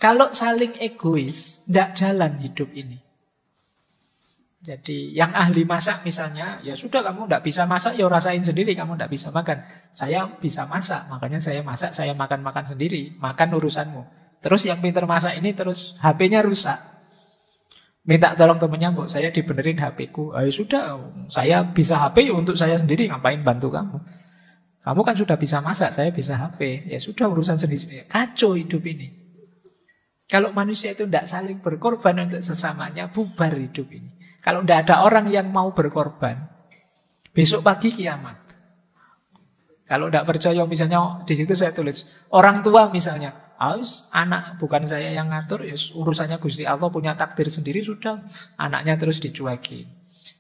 Kalau saling egois, tidak jalan hidup ini. Jadi yang ahli masak misalnya, ya sudah kamu tidak bisa masak, ya rasain sendiri, kamu tidak bisa makan. Saya bisa masak, makanya saya masak, saya makan-makan sendiri, makan urusanmu. Terus yang pintar masak ini terus HP-nya rusak. Minta tolong temennya, Bu, saya dibenerin HP-ku. Ya sudah, saya bisa HP untuk saya sendiri, ngapain bantu kamu? Kamu kan sudah bisa masak, saya bisa HP. Ya sudah, urusan sendiri. Kacau hidup ini. Kalau manusia itu tidak saling berkorban untuk sesamanya, bubar hidup ini. Kalau tidak ada orang yang mau berkorban, besok pagi kiamat. Kalau tidak percaya, misalnya di situ saya tulis, orang tua misalnya, anak bukan saya yang ngatur, ya urusannya Gusti Allah, punya takdir sendiri, sudah anaknya terus dicuekin.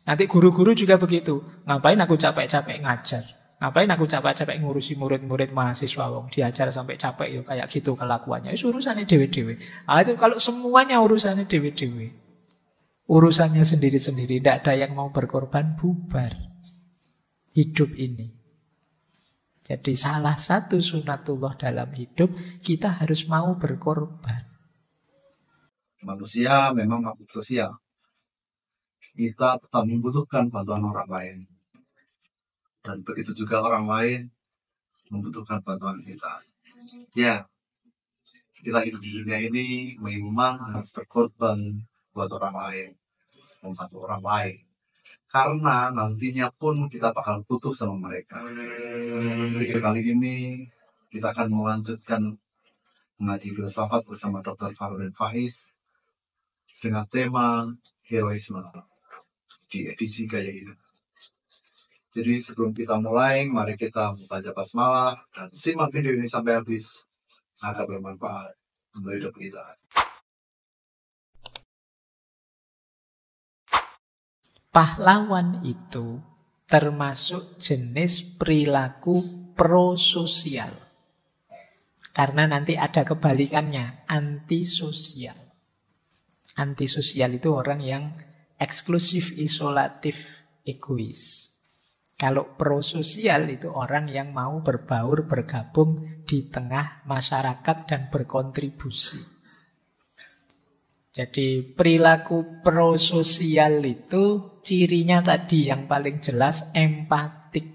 Nanti guru-guru juga begitu, ngapain aku capek-capek ngajar, ngapain aku capek-capek ngurusi murid-murid mahasiswa, wong diajar sampai capek, ya kayak gitu kelakuannya. Itu urusannya dewe-dewe. Itu kalau semuanya urusannya dewe-dewe, urusannya sendiri-sendiri, tidak ada yang mau berkorban, bubar hidup ini. Jadi salah satu sunatullah dalam hidup, kita harus mau berkorban. Manusia memang makhluk sosial. Kita tetap membutuhkan bantuan orang lain. Dan begitu juga orang lain membutuhkan bantuan kita. Ya, kita hidup di dunia ini memang harus berkorban buat orang lain, membantu orang lain. Karena nantinya pun kita bakal butuh sama mereka. Jadi kali ini kita akan melanjutkan mengaji filsafat bersama Dr. Fahrudin Faiz dengan tema heroisme di edisi Gaya Hidup. Jadi sebelum kita mulai, mari kita membaca basmalah dan simak video ini sampai habis agar bermanfaat untuk hidup kita. Pahlawan itu termasuk jenis perilaku prososial. Karena nanti ada kebalikannya, antisosial. Antisosial itu orang yang eksklusif, isolatif, egois. Kalau prososial itu orang yang mau berbaur, bergabung di tengah masyarakat dan berkontribusi. Jadi perilaku prososial itu cirinya tadi yang paling jelas empatik.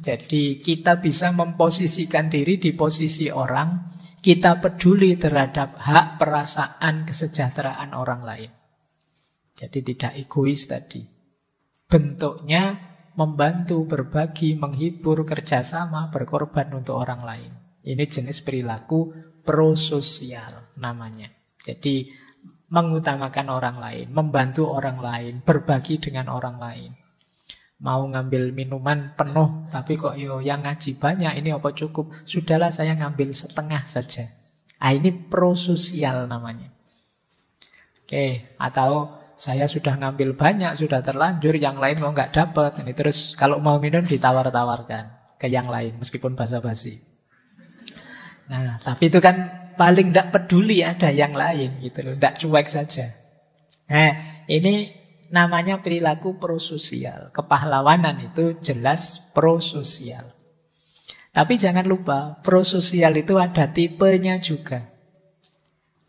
Jadi kita bisa memposisikan diri di posisi orang, kita peduli terhadap hak, perasaan, kesejahteraan orang lain. Jadi tidak egois tadi. Bentuknya membantu, berbagi, menghibur, kerjasama, berkorban untuk orang lain. Ini jenis perilaku prososial namanya. Jadi mengutamakan orang lain, membantu orang lain, berbagi dengan orang lain. Mau ngambil minuman penuh, tapi kok yang ngaji banyak, ini apa cukup? Sudahlah saya ngambil setengah saja. Ini prososial namanya. Oke, atau saya sudah ngambil banyak, sudah terlanjur, yang lain kok nggak dapat. Ini terus kalau mau minum ditawar-tawarkan ke yang lain, meskipun basa-basi. Nah, tapi itu kan paling tidak peduli ada yang lain gitu loh, tidak cuek saja. Nah, ini namanya perilaku prososial. Kepahlawanan itu jelas prososial. Tapi jangan lupa, prososial itu ada tipenya juga.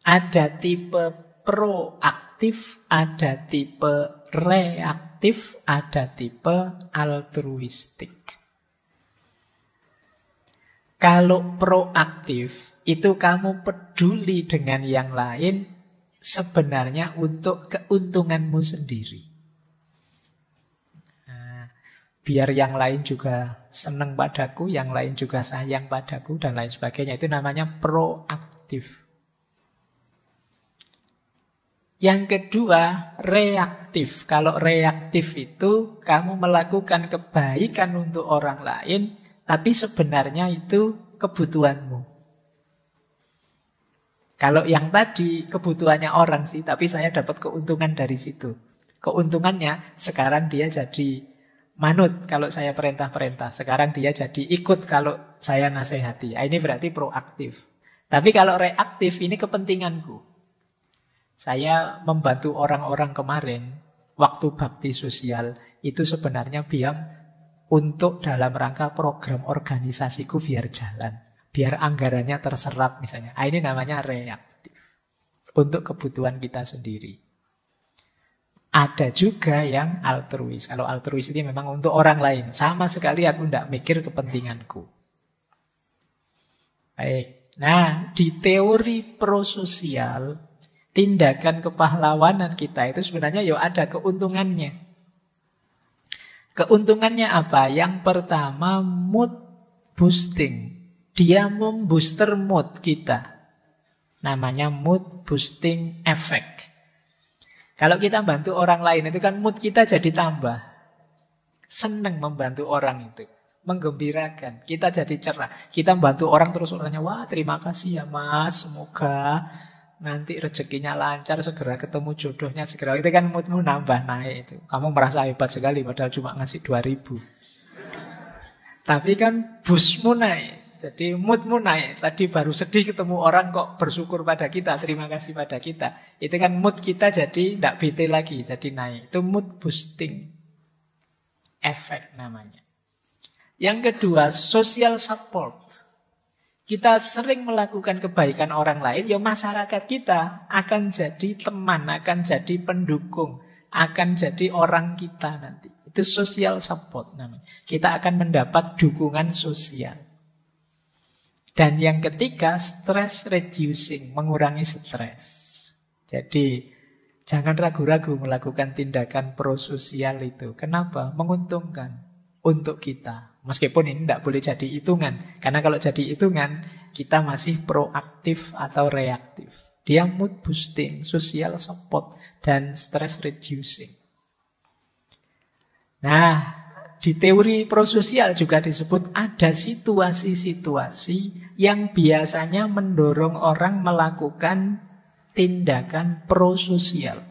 Ada tipe proaktif, ada tipe reaktif, ada tipe altruistik. Kalau proaktif, itu kamu peduli dengan yang lain sebenarnya untuk keuntunganmu sendiri. Nah, biar yang lain juga senang padaku, yang lain juga sayang padaku, dan lain sebagainya. Itu namanya proaktif. Yang kedua, reaktif. Kalau reaktif itu kamu melakukan kebaikan untuk orang lain, tapi sebenarnya itu kebutuhanmu. Kalau yang tadi kebutuhannya orang sih, tapi saya dapat keuntungan dari situ. Keuntungannya sekarang dia jadi manut kalau saya perintah-perintah. Sekarang dia jadi ikut kalau saya nasihati. Ini berarti proaktif. Tapi kalau reaktif, ini kepentinganku. Saya membantu orang-orang kemarin, waktu bakti sosial, itu sebenarnya biar untuk dalam rangka program organisasiku biar jalan. biar anggarannya terserap misalnya. Ini namanya reaktif. Untuk kebutuhan kita sendiri. Ada juga yang altruis. Kalau altruis ini memang untuk orang lain. Sama sekali aku tidak mikir kepentinganku. Baik. Nah, di teori prososial, tindakan kepahlawanan kita itu sebenarnya ya ada keuntungannya. Keuntungannya apa? Yang pertama, mood boosting. Dia membooster mood kita. Namanya mood boosting effect. Kalau kita bantu orang lain itu kan mood kita jadi tambah. Senang membantu orang itu. Menggembirakan. Kita jadi cerah. Kita bantu orang terus orangnya, wah terima kasih ya mas. Semoga nanti rezekinya lancar. Segera ketemu jodohnya. Segera. Itu kan moodmu nambah naik itu. Kamu merasa hebat sekali padahal cuma ngasih 2.000. Tapi kan boostmu naik. Jadi moodmu naik. Tadi baru sedih ketemu orang kok bersyukur pada kita, terima kasih pada kita. Itu kan mood kita jadi tidak bete lagi, jadi naik. Itu mood boosting effect namanya. Yang kedua, social support. Kita sering melakukan kebaikan orang lain, ya masyarakat kita akan jadi teman, akan jadi pendukung, akan jadi orang kita nanti. Itu social support namanya. Kita akan mendapat dukungan sosial. Dan yang ketiga, stress reducing, mengurangi stres. Jadi, jangan ragu-ragu melakukan tindakan prososial itu. Kenapa? Menguntungkan untuk kita. Meskipun ini tidak boleh jadi hitungan. Karena kalau jadi hitungan, kita masih proaktif atau reaktif. Dia mood boosting, social support, dan stress reducing. Nah, di teori prososial juga disebut ada situasi-situasi yang biasanya mendorong orang melakukan tindakan prososial.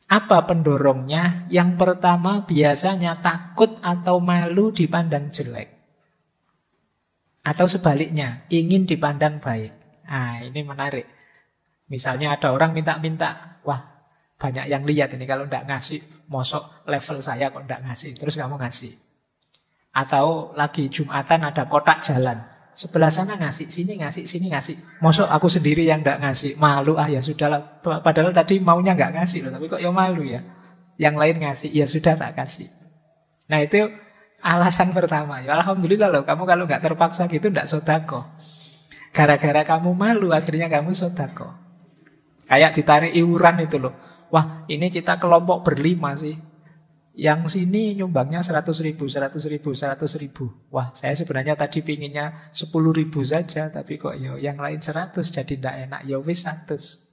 Apa pendorongnya? Yang pertama biasanya takut atau malu dipandang jelek. Atau sebaliknya, ingin dipandang baik. Nah, ini menarik. Misalnya ada orang minta-minta, wah banyak yang lihat ini kalau tidak ngasih, mosok level saya kok tidak ngasih, terus kamu ngasih. Atau lagi Jumatan ada kotak jalan, sebelah sana ngasih, sini ngasih, mosok aku sendiri yang tidak ngasih, malu ya sudahlah. Padahal tadi maunya nggak ngasih loh, tapi kok ya malu ya. Yang lain ngasih, ya sudah tak kasih. Nah itu alasan pertama. Ya alhamdulillah loh, kamu kalau nggak terpaksa gitu tidak sodako. Gara-gara kamu malu akhirnya kamu sodako. Kayak ditarik iuran itu loh. Wah ini kita kelompok berlima sih. Yang sini nyumbangnya 100.000. Wah saya sebenarnya tadi pinginnya 10.000 saja. Tapi kok yang lain 100 jadi tidak enak. Ya wis 100.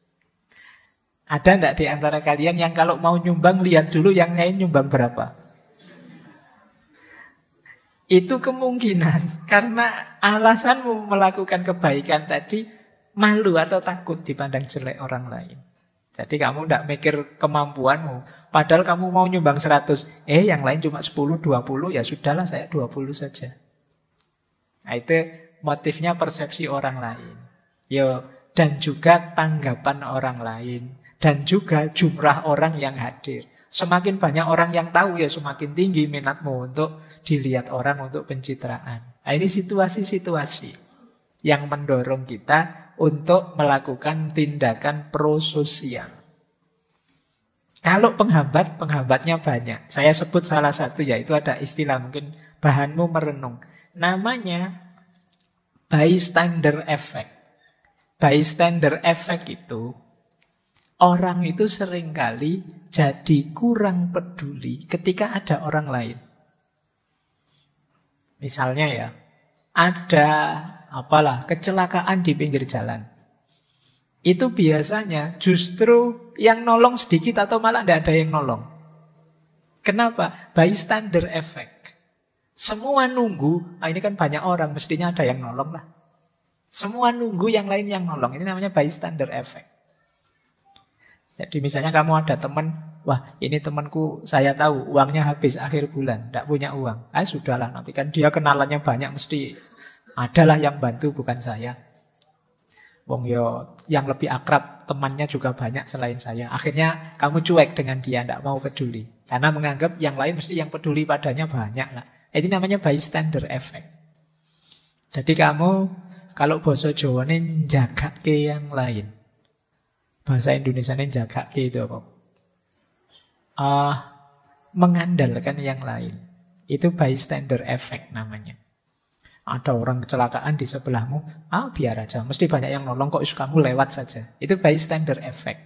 Ada enggak di antara kalian yang kalau mau nyumbang lihat dulu yang lain nyumbang berapa? Itu kemungkinan karena alasanmu melakukan kebaikan tadi malu atau takut dipandang jelek orang lain. Jadi kamu tidak mikir kemampuanmu. Padahal kamu mau nyumbang 100. Yang lain cuma 10, 20. Ya sudahlah saya 20 saja. Nah itu motifnya persepsi orang lain. Dan juga tanggapan orang lain. Dan juga jumlah orang yang hadir. Semakin banyak orang yang tahu ya semakin tinggi minatmu untuk dilihat orang untuk pencitraan. Nah ini situasi-situasi yang mendorong kita untuk melakukan tindakan prososial. Kalau penghambatnya banyak. Saya sebut salah satu yaitu ada istilah mungkin bahanmu merenung. Namanya bystander effect. Bystander effect itu orang itu seringkali jadi kurang peduli ketika ada orang lain. Misalnya ya, ada kecelakaan di pinggir jalan. Itu biasanya justru yang nolong sedikit atau malah tidak ada yang nolong. Kenapa? Bystander effect. Semua nunggu, ini kan banyak orang, mestinya ada yang nolong lah. Semua nunggu yang lain yang nolong. Ini namanya bystander effect. Jadi misalnya kamu ada teman, wah ini temanku saya tahu uangnya habis akhir bulan, tidak punya uang. Sudahlah, nanti kan dia kenalannya banyak, mesti adalah yang bantu bukan saya. Wong yang lebih akrab temannya juga banyak selain saya. Akhirnya kamu cuek dengan dia, tidak mau peduli. Karena menganggap yang lain mesti yang peduli padanya banyak lah. Ini namanya bystander effect. Jadi kamu kalau basa Jawa ini njagake yang lain. Bahasa Indonesia ini njagake itu apa? Mengandalkan yang lain. Itu bystander effect namanya. Ada orang kecelakaan di sebelahmu, biar aja, mesti banyak yang nolong, kok kamu lewat saja. Itu bystander effect.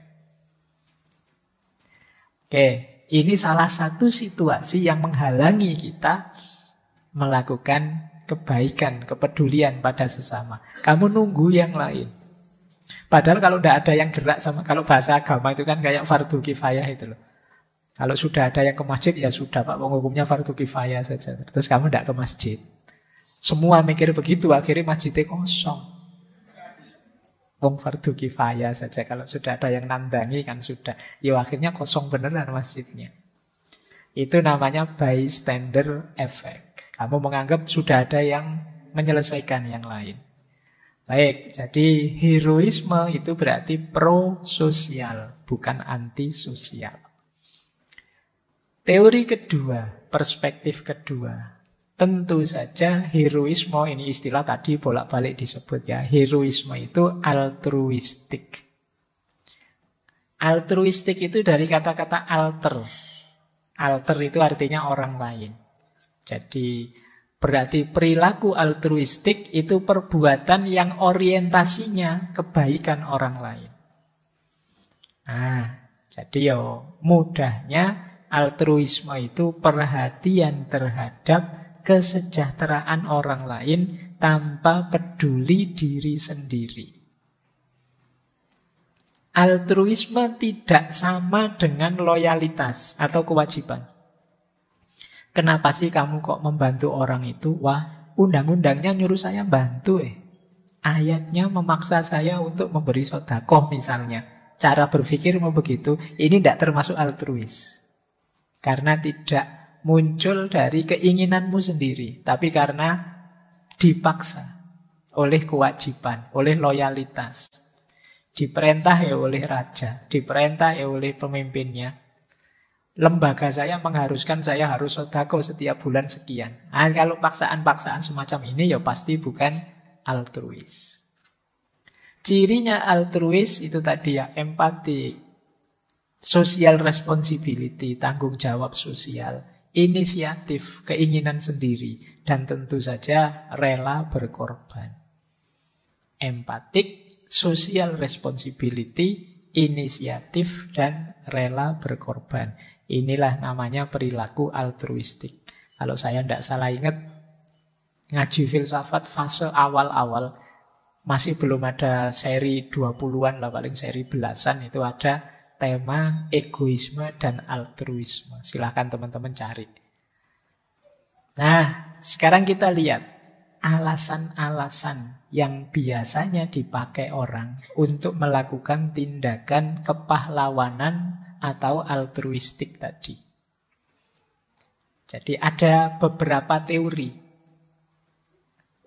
Oke, ini salah satu situasi yang menghalangi kita melakukan kebaikan, kepedulian pada sesama. Kamu nunggu yang lain. Padahal kalau tidak ada yang gerak sama, kalau bahasa agama itu kan kayak fardu kifayah itu loh. Kalau sudah ada yang ke masjid, ya sudah Pak, hukumnya fardu kifayah saja. Terus kamu tidak ke masjid. Semua mikir begitu, akhirnya masjidnya kosong. Wong fardu kifayah saja, kalau sudah ada yang nandangi kan sudah. Ya akhirnya kosong beneran masjidnya. Itu namanya bystander effect. Kamu menganggap sudah ada yang menyelesaikan yang lain. Baik, jadi heroisme itu berarti pro-sosial, bukan anti-sosial. Teori kedua, perspektif kedua. Tentu saja heroisme, ini istilah tadi bolak-balik disebut ya. Heroisme itu altruistik. Altruistik itu dari kata-kata alter. Alter itu artinya orang lain. Jadi berarti perilaku altruistik itu perbuatan yang orientasinya kebaikan orang lain. Jadi ya mudahnya altruisme itu perhatian terhadap kesejahteraan orang lain tanpa peduli diri sendiri. Altruisme tidak sama dengan loyalitas atau kewajiban. Kenapa sih kamu kok membantu orang itu? Wah, undang-undangnya nyuruh saya bantu. Ayatnya memaksa saya untuk memberi sedekah misalnya. Cara berpikirmu begitu, ini tidak termasuk altruis. Karena tidak muncul dari keinginanmu sendiri, tapi karena dipaksa oleh kewajiban, oleh loyalitas. Diperintah ya oleh raja, diperintah ya oleh pemimpinnya. Lembaga saya mengharuskan saya harus sedekah setiap bulan sekian. Kalau paksaan-paksaan semacam ini ya pasti bukan altruis. Cirinya altruis itu tadi ya, empatik, social responsibility, tanggung jawab sosial, inisiatif, keinginan sendiri, dan tentu saja rela berkorban. Empatik, social responsibility, inisiatif, dan rela berkorban. Inilah namanya perilaku altruistik. Kalau saya tidak salah ingat, ngaji filsafat fase awal-awal, masih belum ada seri 20-an lah, paling seri belasan, itu ada tema egoisme dan altruisme. Silahkan teman-teman cari. Nah, sekarang kita lihat alasan-alasan yang biasanya dipakai orang untuk melakukan tindakan kepahlawanan atau altruistik tadi. Jadi ada beberapa teori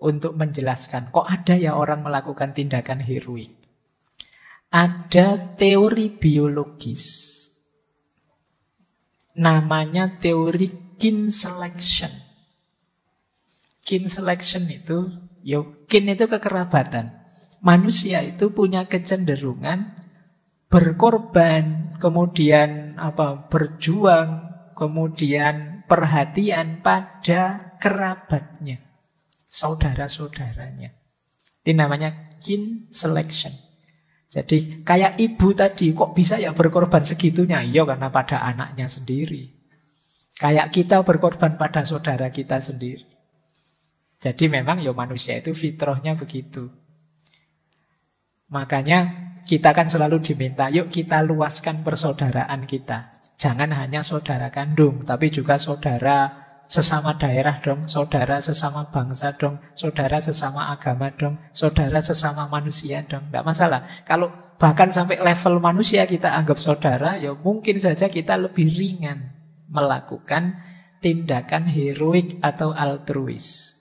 untuk menjelaskan kok ada ya orang melakukan tindakan heroik. Ada teori biologis, namanya teori kin selection. Kin selection itu, kin itu kekerabatan. Manusia itu punya kecenderungan berkorban, kemudian berjuang, kemudian perhatian pada kerabatnya, saudara-saudaranya. Ini namanya kin selection. Jadi kayak ibu tadi, kok bisa ya berkorban segitunya? Iya, karena pada anaknya sendiri. Kayak kita berkorban pada saudara kita sendiri. Jadi memang ya manusia itu fitrahnya begitu. Makanya kita kan selalu diminta, yuk kita luaskan persaudaraan kita. Jangan hanya saudara kandung, tapi juga saudara sesama daerah dong, saudara sesama bangsa dong, saudara sesama agama dong, saudara sesama manusia dong. Tidak masalah. Kalau bahkan sampai level manusia kita anggap saudara, ya mungkin saja kita lebih ringan melakukan tindakan heroik atau altruis.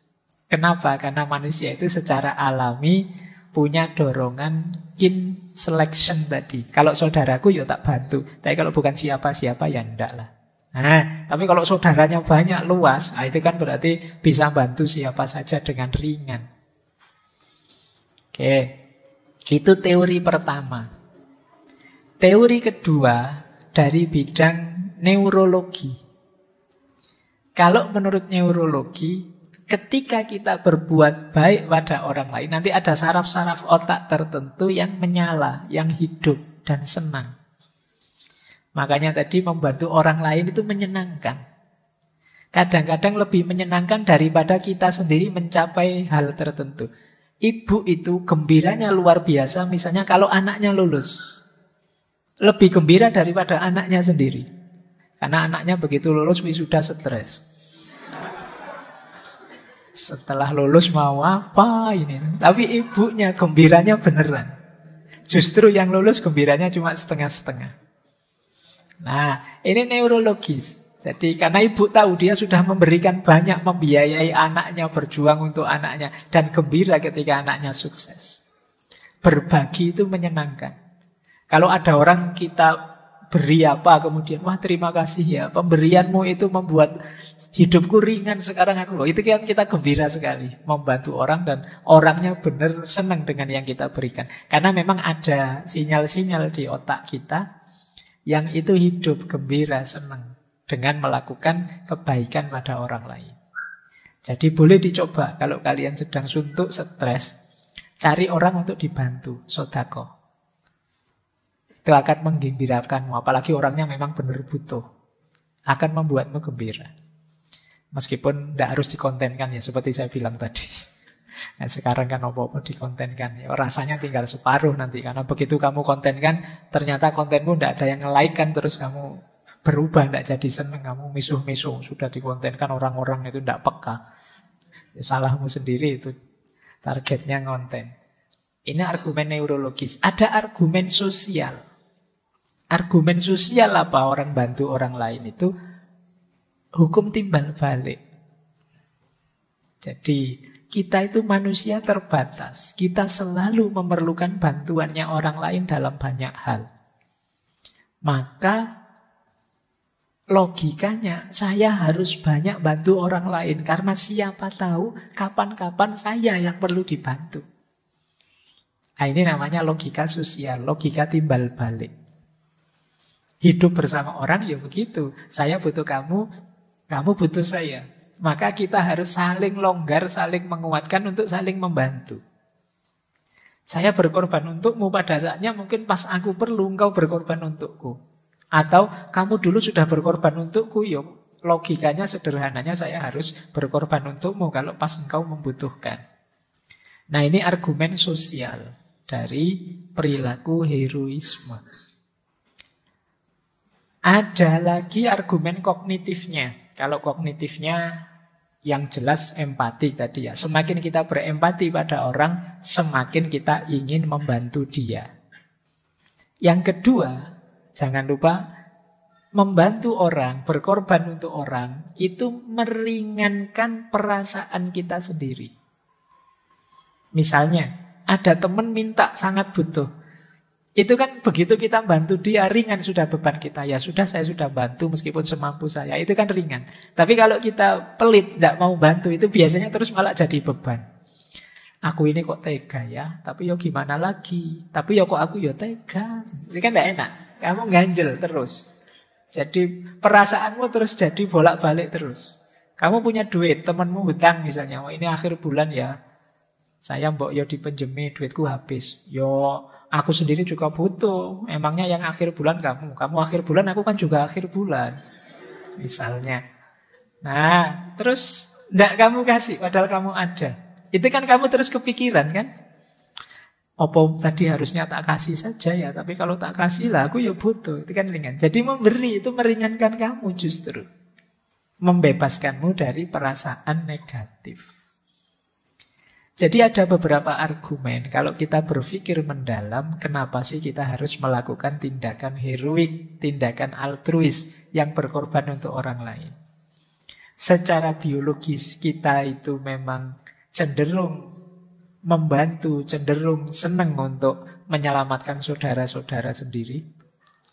Kenapa? Karena manusia itu secara alami punya dorongan kin selection tadi. Kalau saudaraku ya tak bantu, tapi kalau bukan siapa-siapa ya enggak lah. Nah, tapi kalau saudaranya banyak luas, itu kan berarti bisa bantu siapa saja dengan ringan. Oke, itu teori pertama. Teori kedua dari bidang neurologi. Kalau menurut neurologi, ketika kita berbuat baik pada orang lain, nanti ada saraf-saraf otak tertentu yang menyala, yang hidup dan senang. Makanya tadi membantu orang lain itu menyenangkan. Kadang-kadang lebih menyenangkan daripada kita sendiri mencapai hal tertentu. Ibu itu gembiranya luar biasa, misalnya kalau anaknya lulus. Lebih gembira daripada anaknya sendiri. Karena anaknya begitu lulus wisuda stres. Setelah lulus mau apa ini? Tapi ibunya gembiranya beneran. Justru yang lulus gembiranya cuma setengah-setengah. Nah, ini neurologis. Jadi karena ibu tahu dia sudah memberikan banyak, membiayai anaknya, berjuang untuk anaknya, dan gembira ketika anaknya sukses. Berbagi itu menyenangkan. Kalau ada orang kita beri apa, kemudian, wah terima kasih ya, pemberianmu itu membuat hidupku ringan sekarang aku. Itu kan kita gembira sekali, membantu orang dan orangnya benar senang dengan yang kita berikan. Karena memang ada sinyal-sinyal di otak kita yang itu hidup, gembira, senang dengan melakukan kebaikan pada orang lain. Jadi boleh dicoba kalau kalian sedang suntuk, stres, cari orang untuk dibantu, sedekah. Itu akan menggembirakanmu, apalagi orangnya memang benar butuh. Akan membuatmu gembira. Meskipun tidak harus dikontenkan ya, seperti saya bilang tadi. Nah, sekarang kan apa-apa dikontenkan ya, rasanya tinggal separuh nanti. Karena begitu kamu kontenkan, ternyata kontenmu tidak ada yang nge-like kan, terus kamu berubah, tidak jadi seneng, kamu misuh-misuh. Sudah dikontenkan orang-orang itu tidak peka ya, salahmu sendiri itu. Targetnya ngonten. Ini argumen neurologis. Ada argumen sosial. Argumen sosial apa orang bantu orang lain itu? Hukum timbal balik. Jadi kita itu manusia terbatas. Kita selalu memerlukan bantuannya orang lain dalam banyak hal. Maka logikanya saya harus banyak bantu orang lain. Karena siapa tahu kapan-kapan saya yang perlu dibantu. Nah, ini namanya logika sosial, logika timbal balik. Hidup bersama orang ya begitu. Saya butuh kamu, kamu butuh saya. Maka kita harus saling longgar, saling menguatkan untuk saling membantu. Saya berkorban untukmu pada saatnya mungkin pas aku perlu, engkau berkorban untukku. Atau kamu dulu sudah berkorban untukku, yuk logikanya sederhananya saya harus berkorban untukmu kalau pas engkau membutuhkan. Nah, ini argumen sosial dari perilaku heroisme. Ada lagi argumen kognitifnya. Kalau kognitifnya yang jelas empati tadi ya. Semakin kita berempati pada orang, semakin kita ingin membantu dia. Yang kedua, jangan lupa membantu orang, berkorban untuk orang, itu meringankan perasaan kita sendiri. Misalnya, ada teman minta sangat butuh. Itu kan begitu kita bantu dia, ringan sudah beban kita. Ya sudah, saya sudah bantu meskipun semampu saya. Itu kan ringan. Tapi kalau kita pelit, tidak mau bantu, itu biasanya terus malah jadi beban. Aku ini kok tega ya, tapi ya gimana lagi. Tapi ya kok aku ya tega. Ini kan tidak enak. Kamu ganjel terus. Jadi perasaanmu terus jadi bolak-balik terus. Kamu punya duit, temanmu hutang misalnya. Oh, ini akhir bulan ya, saya mbok yo dipinjemi, duitku habis. Yo aku sendiri juga butuh. Emangnya yang akhir bulan kamu? Kamu akhir bulan, aku kan juga akhir bulan. Misalnya. Nah, terus enggak kamu kasih padahal kamu ada. Itu kan kamu terus kepikiran kan? Apa tadi harusnya tak kasih saja ya, tapi kalau tak kasih lah aku ya butuh. Itu kan ringan. Jadi memberi itu meringankan kamu justru. Membebaskanmu dari perasaan negatif. Jadi ada beberapa argumen kalau kita berpikir mendalam, kenapa sih kita harus melakukan tindakan heroik, tindakan altruis yang berkorban untuk orang lain. Secara biologis kita itu memang cenderung membantu, cenderung senang untuk menyelamatkan saudara-saudara sendiri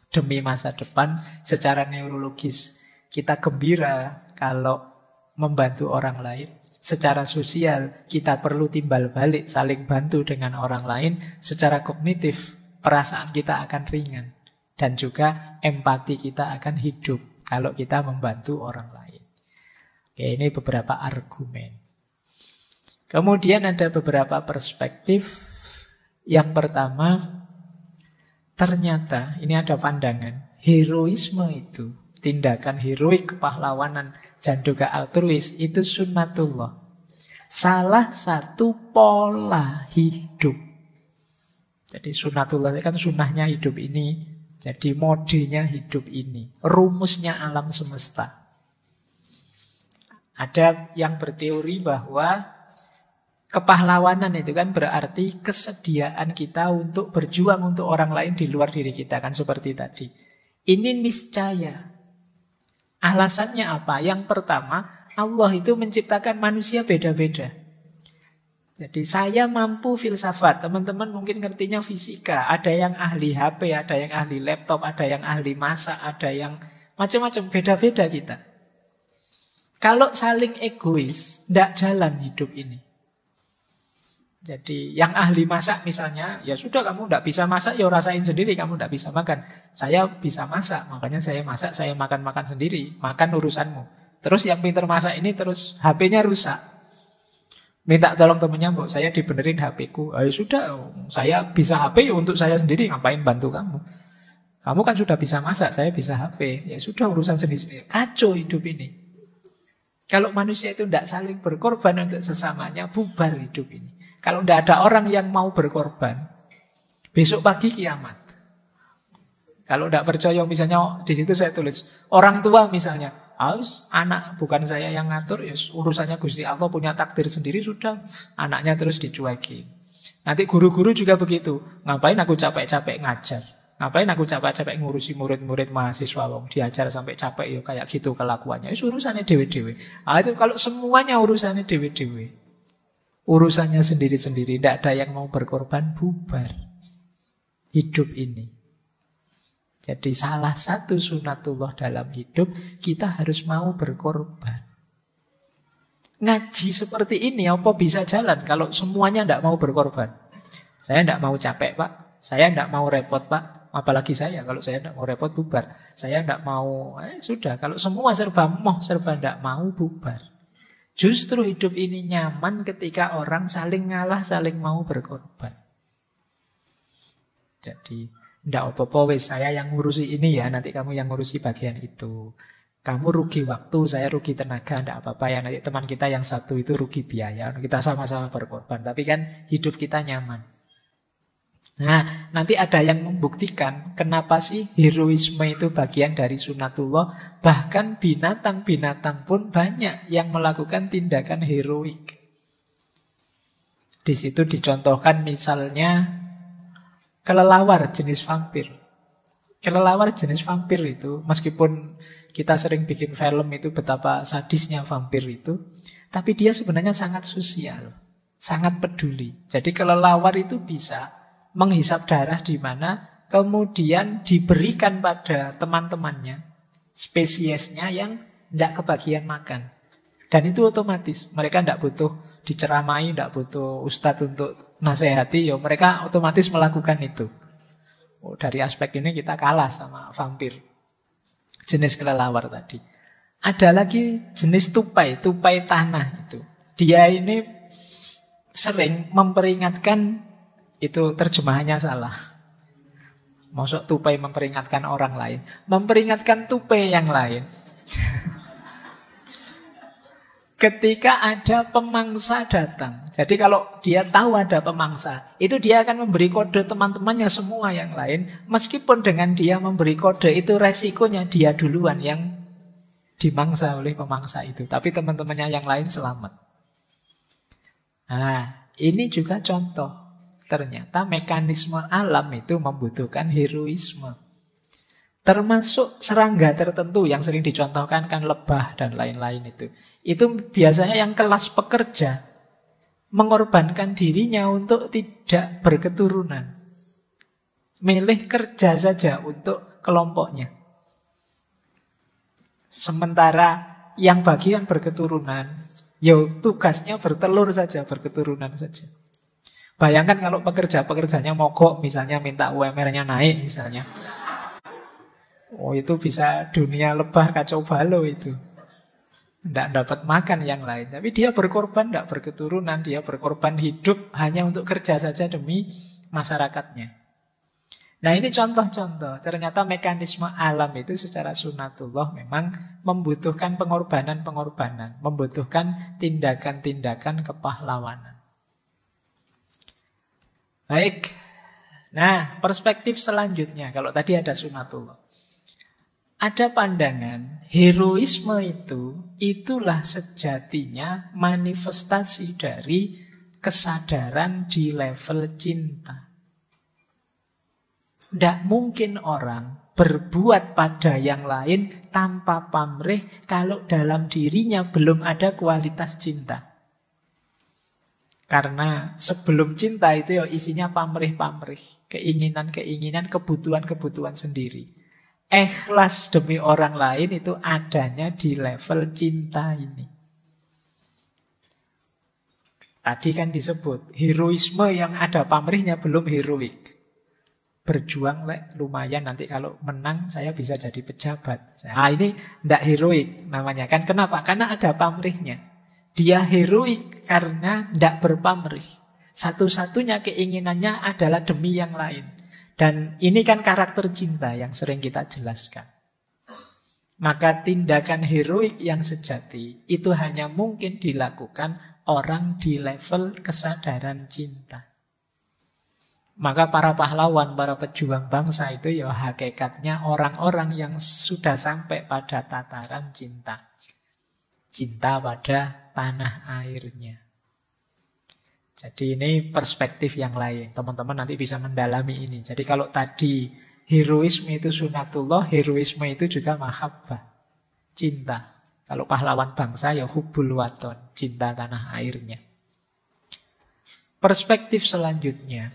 demi masa depan. Secara neurologis kita gembira kalau membantu orang lain. Secara sosial kita perlu timbal balik, saling bantu dengan orang lain. Secara kognitif perasaan kita akan ringan. Dan juga empati kita akan hidup kalau kita membantu orang lain. Oke, ini beberapa argumen. Kemudian ada beberapa perspektif. Yang pertama, ternyata ini ada pandangan, heroisme itu, tindakan heroik, kepahlawanan, dan juga altruis, itu sunnatullah. Salah satu pola hidup. Jadi sunnatullah itu kan sunnahnya hidup ini. Jadi modenya hidup ini. Rumusnya alam semesta. Ada yang berteori bahwa kepahlawanan itu kan berarti kesediaan kita untuk berjuang untuk orang lain di luar diri kita, kan seperti tadi. Ini niscaya. Alasannya apa? Yang pertama, Allah itu menciptakan manusia beda-beda. Jadi saya mampu filsafat, teman-teman mungkin ngertinya fisika. Ada yang ahli HP, ada yang ahli laptop, ada yang ahli masak, ada yang macam-macam, beda-beda kita. Kalau saling egois, tidak jalan hidup ini. Jadi yang ahli masak misalnya, ya sudah kamu tidak bisa masak, ya rasain sendiri, kamu tidak bisa makan. Saya bisa masak, makanya saya masak, saya makan-makan sendiri, makan urusanmu. Terus yang pintar masak ini terus HP-nya rusak. Minta tolong temennya, Bu, saya dibenerin HP-ku. Ya sudah, saya bisa HP untuk saya sendiri, ngapain bantu kamu? Kamu kan sudah bisa masak, saya bisa HP. Ya sudah, urusan sendiri-sendiri. Kacau hidup ini. Kalau manusia itu tidak saling berkorban untuk sesamanya, bubar hidup ini. Kalau tidak ada orang yang mau berkorban, besok pagi kiamat. Kalau tidak percaya, misalnya di situ saya tulis, orang tua misalnya, anak bukan saya yang ngatur, ya urusannya Gusti Allah, punya takdir sendiri, sudah anaknya terus dicuekin. Nanti guru-guru juga begitu. Ngapain aku capek-capek ngajar? Ngapain aku capek-capek ngurusi murid-murid mahasiswa, wong diajar sampai capek ya kayak gitu kelakuannya. Itu urusannya dewe-dewe. Itu kalau semuanya urusannya dewe-dewe, urusannya sendiri-sendiri, tidak ada yang mau berkorban, bubar hidup ini. Jadi salah satu sunatullah dalam hidup, kita harus mau berkorban. Ngaji seperti ini apa bisa jalan kalau semuanya tidak mau berkorban? Saya tidak mau capek, Pak. Saya tidak mau repot, Pak. Apalagi saya, kalau saya tidak mau repot, bubar. Saya tidak mau, sudah. Kalau semua serba tidak mau, bubar. Justru hidup ini nyaman ketika orang saling ngalah, saling mau berkorban. Jadi ndak apa-apa wis, saya yang ngurusi ini ya, nanti kamu yang ngurusi bagian itu. Kamu rugi waktu, saya rugi tenaga, ndak apa-apa ya. Nanti teman kita yang satu itu rugi biaya, kita sama-sama berkorban. Tapi kan hidup kita nyaman. Nah, nanti ada yang membuktikan kenapa sih heroisme itu bagian dari sunatullah. Bahkan binatang-binatang pun banyak yang melakukan tindakan heroik. Di situ dicontohkan misalnya kelelawar jenis vampir. Kelelawar jenis vampir itu, meskipun kita sering bikin film itu betapa sadisnya vampir itu, tapi dia sebenarnya sangat sosial, sangat peduli. Jadi kelelawar itu bisa menghisap darah di mana, kemudian diberikan pada teman-temannya, spesiesnya yang tidak kebagian makan. Dan itu otomatis, mereka tidak butuh diceramai, tidak butuh ustadz untuk nasihati, ya mereka otomatis melakukan itu. Dari aspek ini kita kalah sama vampir, jenis kelelawar tadi. Ada lagi jenis tupai, tupai tanah itu. Dia ini sering memperingatkan, itu terjemahannya salah. Maksud tupai memperingatkan orang lain, memperingatkan tupai yang lain. Ketika ada pemangsa datang. Jadi kalau dia tahu ada pemangsa, itu dia akan memberi kode teman-temannya semua yang lain. Meskipun dengan dia memberi kode itu resikonya dia duluan yang dimangsa oleh pemangsa itu. Tapi teman-temannya yang lain selamat. Nah, ini juga contoh. Ternyata mekanisme alam itu membutuhkan heroisme. Termasuk serangga tertentu yang sering dicontohkan kan lebah dan lain-lain itu. Itu biasanya yang kelas pekerja mengorbankan dirinya untuk tidak berketurunan. Milih kerja saja untuk kelompoknya. Sementara yang bagian berketurunan Yo tugasnya bertelur saja, berketurunan saja. Bayangkan kalau pekerja-pekerjanya mogok, misalnya minta UMR-nya naik misalnya. Oh itu bisa dunia lebah kacau balau itu. Tidak dapat makan yang lain. Tapi dia berkorban, tidak berketurunan. Dia berkorban hidup hanya untuk kerja saja demi masyarakatnya. Nah ini contoh-contoh. Ternyata mekanisme alam itu secara sunatullah memang membutuhkan pengorbanan-pengorbanan. Membutuhkan tindakan-tindakan kepahlawanan. Baik. Nah perspektif selanjutnya. Kalau tadi ada sunatullah. Ada pandangan heroisme itulah sejatinya manifestasi dari kesadaran di level cinta. Tidak mungkin orang berbuat pada yang lain tanpa pamrih kalau dalam dirinya belum ada kualitas cinta. Karena sebelum cinta itu isinya pamrih-pamrih, keinginan-keinginan, kebutuhan-kebutuhan sendiri. Ikhlas demi orang lain itu adanya di level cinta ini. Tadi kan disebut heroisme yang ada pamrihnya belum heroik. Berjuang lumayan, nanti kalau menang saya bisa jadi pejabat. Ini tidak heroik namanya kan. Kenapa? Karena ada pamrihnya. Dia heroik karena tidak berpamrih. Satu-satunya keinginannya adalah demi yang lain. Dan ini kan karakter cinta yang sering kita jelaskan. Maka tindakan heroik yang sejati itu hanya mungkin dilakukan orang di level kesadaran cinta. Maka para pahlawan, para pejuang bangsa itu ya hakikatnya orang-orang yang sudah sampai pada tataran cinta. Cinta pada tanah airnya. Jadi ini perspektif yang lain. Teman-teman nanti bisa mendalami ini. Jadi kalau tadi heroisme itu sunatullah, heroisme itu juga mahabbah. Cinta. Kalau pahlawan bangsa ya hubbul waton, cinta tanah airnya. Perspektif selanjutnya.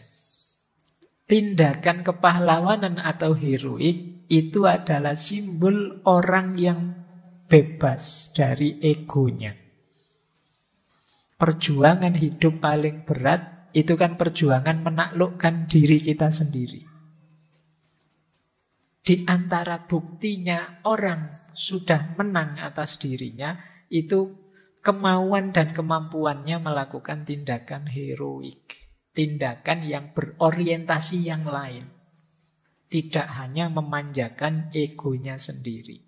Tindakan kepahlawanan atau heroik itu adalah simbol orang yang bebas dari egonya. Perjuangan hidup paling berat itu kan perjuangan menaklukkan diri kita sendiri. Di antara buktinya orang sudah menang atas dirinya itu kemauan dan kemampuannya melakukan tindakan heroik. Tindakan yang berorientasi yang lain. Tidak hanya memanjakan egonya sendiri.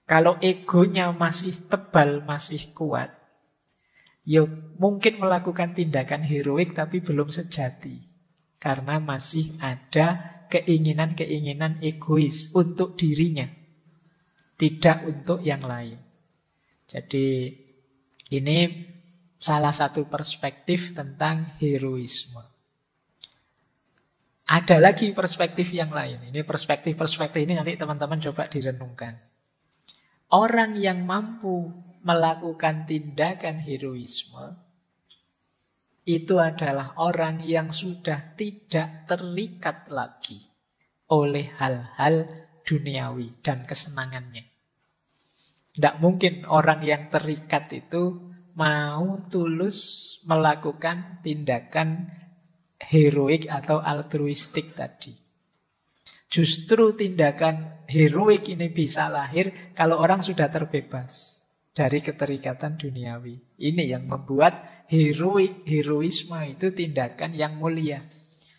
Kalau egonya masih tebal, masih kuat, ya mungkin melakukan tindakan heroik tapi belum sejati. Karena masih ada keinginan-keinginan egois untuk dirinya. Tidak untuk yang lain. Jadi ini salah satu perspektif tentang heroisme. Ada lagi perspektif yang lain. Ini perspektif-perspektif ini nanti teman-teman coba direnungkan. Orang yang mampu melakukan tindakan heroisme itu adalah orang yang sudah tidak terikat lagi oleh hal-hal duniawi dan kesenangannya. Tidak mungkin orang yang terikat itu mau tulus melakukan tindakan heroik atau altruistik tadi. Justru tindakan heroik ini bisa lahir kalau orang sudah terbebas dari keterikatan duniawi. Ini yang membuat heroisme itu tindakan yang mulia.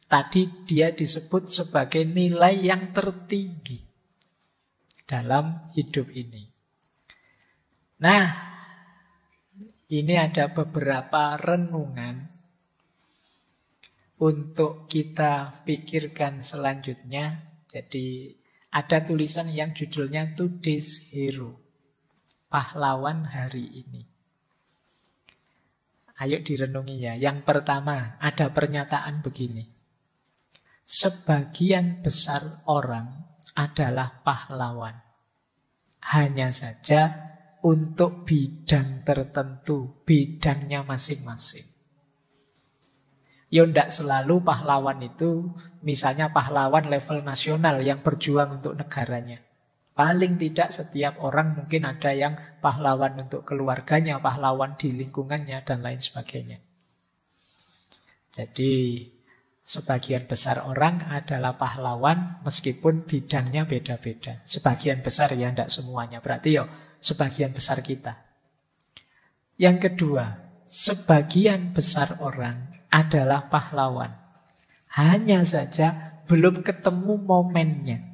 Tadi dia disebut sebagai nilai yang tertinggi dalam hidup ini. Nah, ini ada beberapa renungan untuk kita pikirkan selanjutnya. Jadi ada tulisan yang judulnya Today's Hero, pahlawan hari ini. Ayo direnungi ya. Yang pertama, ada pernyataan begini. Sebagian besar orang adalah pahlawan. Hanya saja untuk bidang tertentu, bidangnya masing-masing. Ya tidak selalu pahlawan itu, misalnya pahlawan level nasional yang berjuang untuk negaranya. Paling tidak setiap orang mungkin ada yang pahlawan untuk keluarganya, pahlawan di lingkungannya, dan lain sebagainya. Jadi sebagian besar orang adalah pahlawan meskipun bidangnya beda-beda. Sebagian besar ya, tidak semuanya. Berarti ya sebagian besar kita. Yang kedua, sebagian besar orang adalah pahlawan. Hanya saja belum ketemu momennya.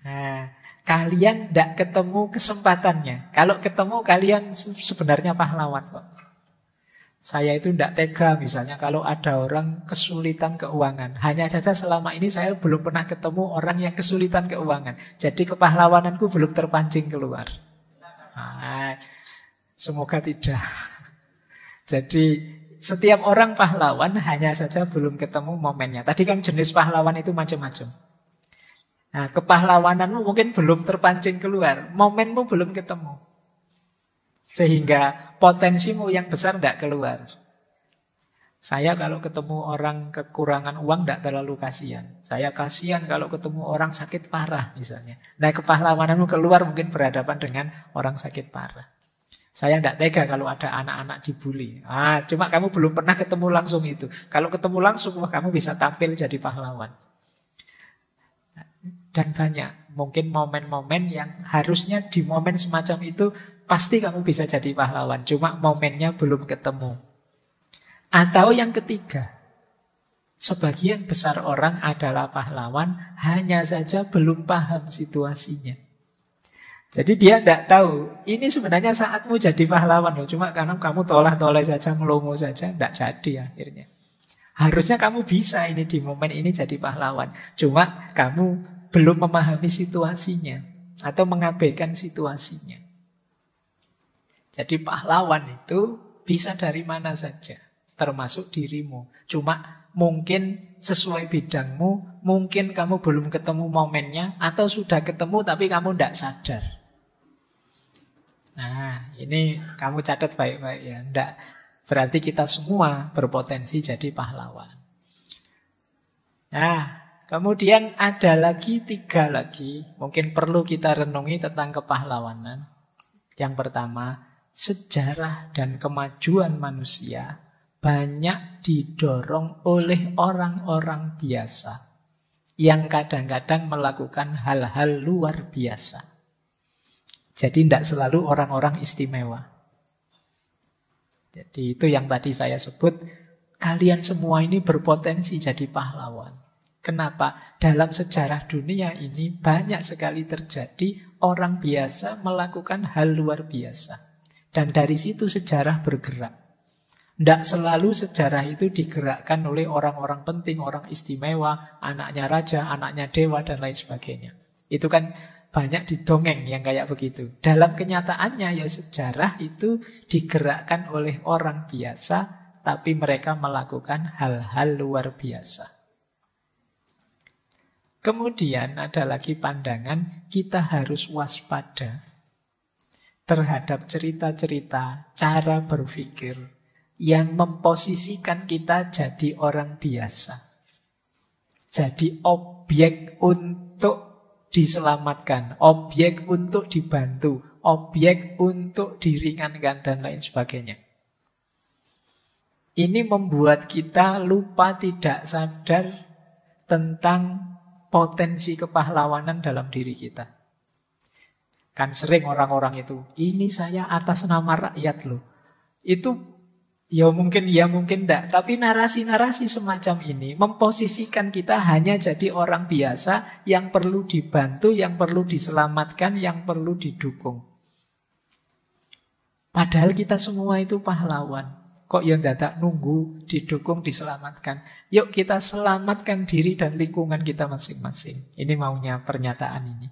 Nah, kalian tidak ketemu kesempatannya. Kalau ketemu, kalian sebenarnya pahlawan kok. Saya itu tidak tega misalnya kalau ada orang kesulitan keuangan. Hanya saja selama ini saya belum pernah ketemu orang yang kesulitan keuangan. Jadi kepahlawananku belum terpancing keluar. Nah, semoga tidak. Jadi setiap orang pahlawan, hanya saja belum ketemu momennya. Tadi kan jenis pahlawan itu macam-macam. Nah, kepahlawananmu mungkin belum terpancing keluar. Momenmu belum ketemu. Sehingga potensimu yang besar tidak keluar. Saya kalau ketemu orang kekurangan uang tidak terlalu kasihan. Saya kasihan kalau ketemu orang sakit parah misalnya. Nah, kepahlawananmu keluar mungkin berhadapan dengan orang sakit parah. Saya tidak tega kalau ada anak-anak dibully. Cuma kamu belum pernah ketemu langsung itu. Kalau ketemu langsung, wah, kamu bisa tampil jadi pahlawan. Dan banyak, mungkin momen-momen yang harusnya di momen semacam itu pasti kamu bisa jadi pahlawan. Cuma momennya belum ketemu. Atau yang ketiga, sebagian besar orang adalah pahlawan, hanya saja belum paham situasinya. Jadi dia tidak tahu, ini sebenarnya saatmu jadi pahlawan loh. Cuma karena kamu toleh-toleh saja, melongo saja, tidak jadi akhirnya. Harusnya kamu bisa ini di momen ini jadi pahlawan. Cuma kamu belum memahami situasinya atau mengabaikan situasinya. Jadi pahlawan itu bisa dari mana saja, termasuk dirimu. Cuma mungkin sesuai bidangmu, mungkin kamu belum ketemu momennya, atau sudah ketemu tapi kamu tidak sadar. Nah, ini kamu catat baik-baik ya. Tidak berarti kita semua berpotensi jadi pahlawan. Nah, kemudian ada lagi 3 lagi. Mungkin perlu kita renungi tentang kepahlawanan. Yang pertama, sejarah dan kemajuan manusia banyak didorong oleh orang-orang biasa yang kadang-kadang melakukan hal-hal luar biasa. Jadi tidak selalu orang-orang istimewa. Jadi itu yang tadi saya sebut, kalian semua ini berpotensi jadi pahlawan. Kenapa? Dalam sejarah dunia ini banyak sekali terjadi orang biasa melakukan hal luar biasa. Dan dari situ sejarah bergerak. Tidak selalu sejarah itu digerakkan oleh orang-orang penting, orang istimewa, anaknya raja, anaknya dewa, dan lain sebagainya. Itu kan banyak di dongeng yang kayak begitu. Dalam kenyataannya ya sejarah itu digerakkan oleh orang biasa, tapi mereka melakukan hal-hal luar biasa. Kemudian ada lagi pandangan, kita harus waspada terhadap cerita-cerita, cara berpikir yang memposisikan kita jadi orang biasa. Jadi objek untuk diselamatkan, objek untuk dibantu, objek untuk diringankan, dan lain sebagainya. Ini membuat kita lupa tidak sadar tentang potensi kepahlawanan dalam diri kita. Kan sering orang-orang itu, ini saya atas nama rakyat loh. Itu ya mungkin enggak. Tapi narasi-narasi semacam ini memposisikan kita hanya jadi orang biasa yang perlu dibantu, yang perlu diselamatkan, yang perlu didukung. Padahal kita semua itu pahlawan. Kok ya dadak nunggu, didukung, diselamatkan. Yuk kita selamatkan diri dan lingkungan kita masing-masing. Ini maunya pernyataan ini.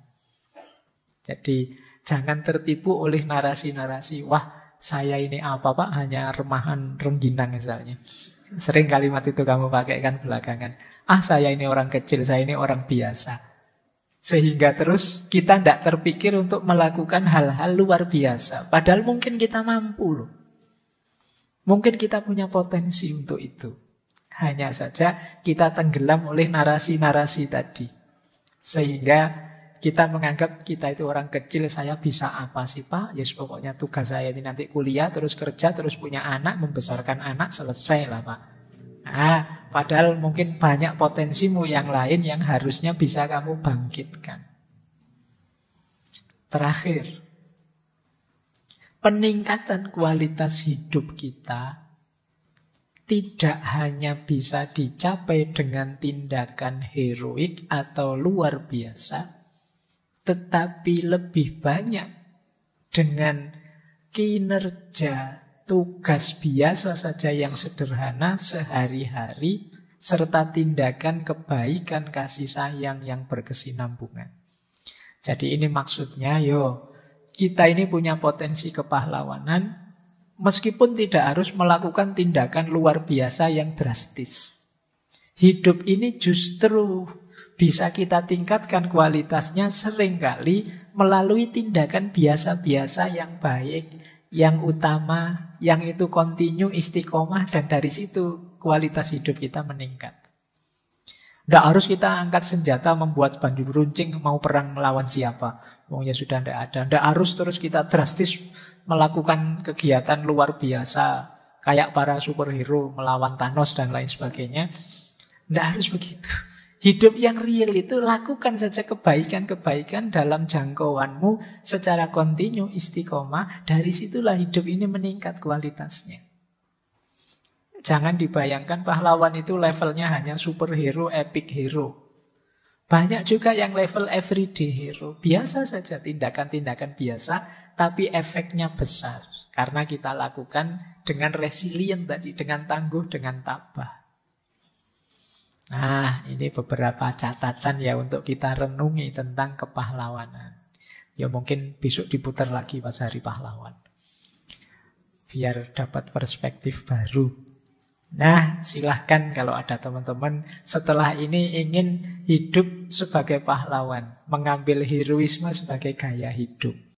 Jadi jangan tertipu oleh narasi-narasi. Wah, saya ini apa Pak? Hanya remahan rengginang misalnya. Sering kalimat itu kamu pakai kan belakangan. Saya ini orang kecil, saya ini orang biasa. Sehingga terus kita tidak terpikir untuk melakukan hal-hal luar biasa. Padahal mungkin kita mampu loh. Mungkin kita punya potensi untuk itu. Hanya saja kita tenggelam oleh narasi-narasi tadi. Sehingga kita menganggap kita itu orang kecil, saya bisa apa sih Pak? Ya pokoknya tugas saya ini nanti kuliah, terus kerja, terus punya anak, membesarkan anak, selesai lah Pak. Nah, padahal mungkin banyak potensimu yang lain yang harusnya bisa kamu bangkitkan. Terakhir, peningkatan kualitas hidup kita tidak hanya bisa dicapai dengan tindakan heroik atau luar biasa, tetapi lebih banyak dengan kinerja tugas biasa saja yang sederhana sehari-hari, serta tindakan kebaikan kasih sayang yang berkesinambungan. Jadi ini maksudnya, kita ini punya potensi kepahlawanan, meskipun tidak harus melakukan tindakan luar biasa yang drastis. Hidup ini justru bisa kita tingkatkan kualitasnya seringkali melalui tindakan biasa-biasa yang baik, yang utama, yang itu kontinu, istiqomah, dan dari situ kualitas hidup kita meningkat. Tidak harus kita angkat senjata membuat baju runcing mau perang melawan siapa. Ya sudah tidak ada. Tidak harus terus kita drastis melakukan kegiatan luar biasa kayak para superhero melawan Thanos dan lain sebagainya. Tidak harus begitu. Hidup yang real itu lakukan saja kebaikan-kebaikan dalam jangkauanmu secara kontinu, istiqomah. Dari situlah hidup ini meningkat kualitasnya. Jangan dibayangkan pahlawan itu levelnya hanya superhero, epic hero. Banyak juga yang level everyday hero. Biasa saja, tindakan-tindakan biasa, tapi efeknya besar. Karena kita lakukan dengan resilient tadi, dengan tangguh, dengan tabah. Nah, ini beberapa catatan ya untuk kita renungi tentang kepahlawanan. Ya mungkin besok diputar lagi pas Hari Pahlawan. Biar dapat perspektif baru. Nah, silahkan kalau ada teman-teman setelah ini ingin hidup sebagai pahlawan, mengambil heroisme sebagai gaya hidup.